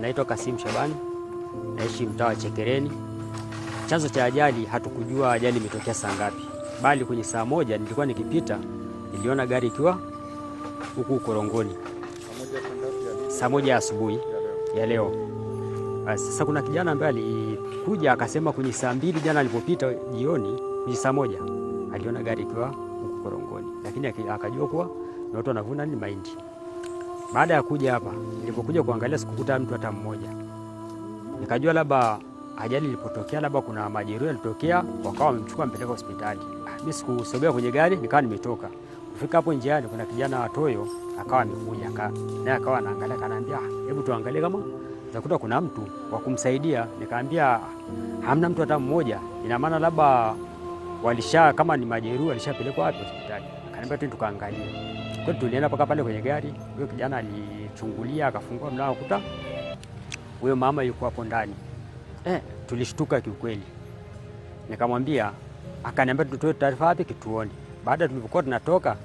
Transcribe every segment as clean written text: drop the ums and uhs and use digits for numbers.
Naitwa Kasim Shabani, naishi mtaa wa Chekereni. Chanzo cha ajali hatukujua ajali imetokea saa ngapi, bali kwenye saa moja nilikuwa nikipita niliona gari ikiwa huku Korongoni saa moja asubuhi ya leo. Sasa kuna kijana ambaye alikuja akasema kwenye saa 2 jana alipopita jioni kwenye saa moja aliona gari ikiwa huku Korongoni, lakini akajua kuwa ni watu wanavuna ni mahindi. Baada ya kuja hapa, nilipokuja kuangalia sikukuta mtu hata mmoja. Nikajua labda ajali ilipotokea labda kuna majeruhi yalitokea wakawa wamemchukua mpeleka hospitali. Mimi sikusogea kwenye gari, nikawa nimetoka. Kufika hapo njiani kuna kijana wa Toyo akawa amekuja naye akawa anaangalia, kanaambia hebu tuangalie kama zakuta kuna mtu wa kumsaidia. Nikaambia hamna mtu hata mmoja. Ina maana labda kama ni majeruhi walishapelekwa wapi hospitali. Kaniambia tu tukaangalie. Kwa tulienda paka pale kwenye gari, huyo kijana alichungulia akafungua mlango kuta huyo mama yuko hapo ndani. Tulishtuka kiukweli. Nikamwambia, akaniambia tutoe taarifa wapi kituoni. Baada tulipokuwa tunatoka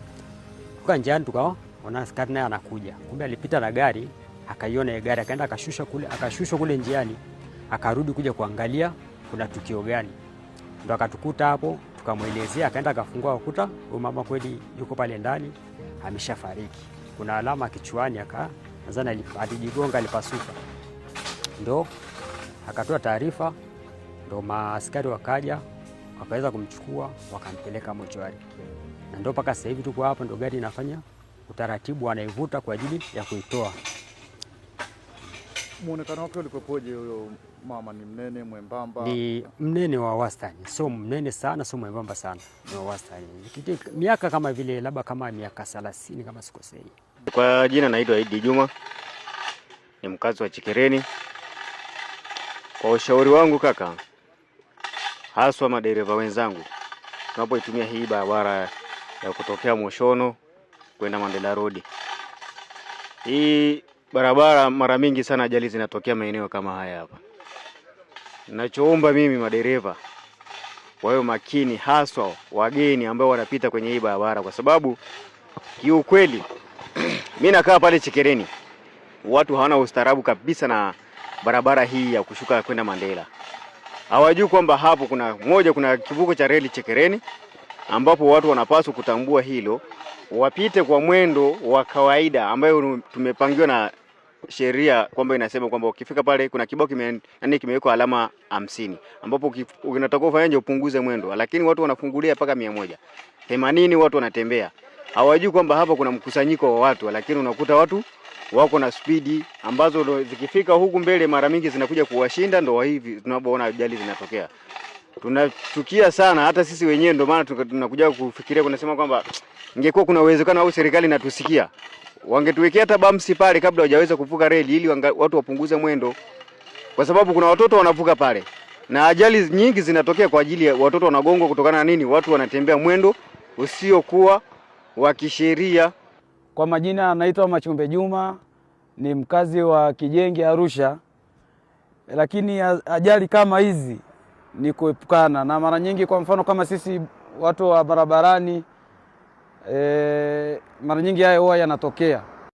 njiani tukaona askari naye anakuja. Kumbe alipita na gari, akaiona ile gari akaenda akashushwa kule njiani, akarudi kuja kuangalia kuna tukio gani. Ndio akatukuta hapo, tukamwelezea, akaenda akafungua ukuta, huyo mama kweli yuko pale ndani ameshafariki. Kuna alama kichwani nadhani alijigonga alipasuka. Ndio akatoa taarifa, ndio maaskari wakaja wakaweza kumchukua wakampeleka mochwari. Na ndio mpaka sasa hivi tuko hapa, ndio gari inafanya utaratibu, anaivuta kwa ajili ya kuitoa. Muonekano wake ulikopoje? Huyo mama ni mnene mwembamba? Ni mnene wa wastani, sio mnene sana, sio mwembamba sana, ni wa wastani. Miaka kama vile labda kama miaka 30 kama sikosei. Kwa jina naitwa Idi Juma, ni mkazi wa Chekereni. Kwa ushauri wangu kaka, haswa madereva wenzangu, tunapoitumia hii barabara ya kutokea Moshono kwenda Mandela Road, hii barabara mara mingi sana ajali zinatokea maeneo kama haya hapa. Ninachoomba mimi madereva wawe makini, haswa wageni ambao wanapita kwenye hii barabara, kwa sababu kiukweli mimi nakaa pale Chekereni, watu hawana ustaarabu kabisa na barabara hii ya kushuka kwenda Mandela. Hawajui kwamba hapo kuna kivuko cha reli Chekereni, ambapo watu wanapaswa kutambua hilo, wapite kwa mwendo wa kawaida ambayo tumepangiwa na sheria, kwamba inasema kwamba ukifika pale kuna kibao kimewekwa alama 50, ambapo unatakiwa ufanye upunguze mwendo, lakini watu wanafungulia mpaka 180, watu wanatembea. Hawajui kwamba hapa kuna mkusanyiko wa watu, lakini unakuta watu wako na spidi ambazo zikifika huku mbele mara mingi zinakuja kuwashinda. Ndio hivi tunapoona ajali zinatokea. Tunachukia sana hata sisi wenyewe, ndio maana tunakuja kufikiria, kunasema kwamba ingekuwa kuna uwezekano au serikali inatusikia, wangetuwekea hata bamsi pale kabla hawajaweza kuvuka reli, ili watu wapunguze mwendo, kwa sababu kuna watoto wanavuka pale na ajali nyingi zinatokea kwa ajili ya watoto wanagongwa. Kutokana na nini? Watu wanatembea mwendo usiokuwa wa kisheria. Kwa majina naitwa Machumbe Juma, ni mkazi wa Kijenge Arusha. Lakini ajali kama hizi ni kuepukana na mara nyingi. Kwa mfano kama sisi watu wa barabarani, mara nyingi haya huwa yanatokea.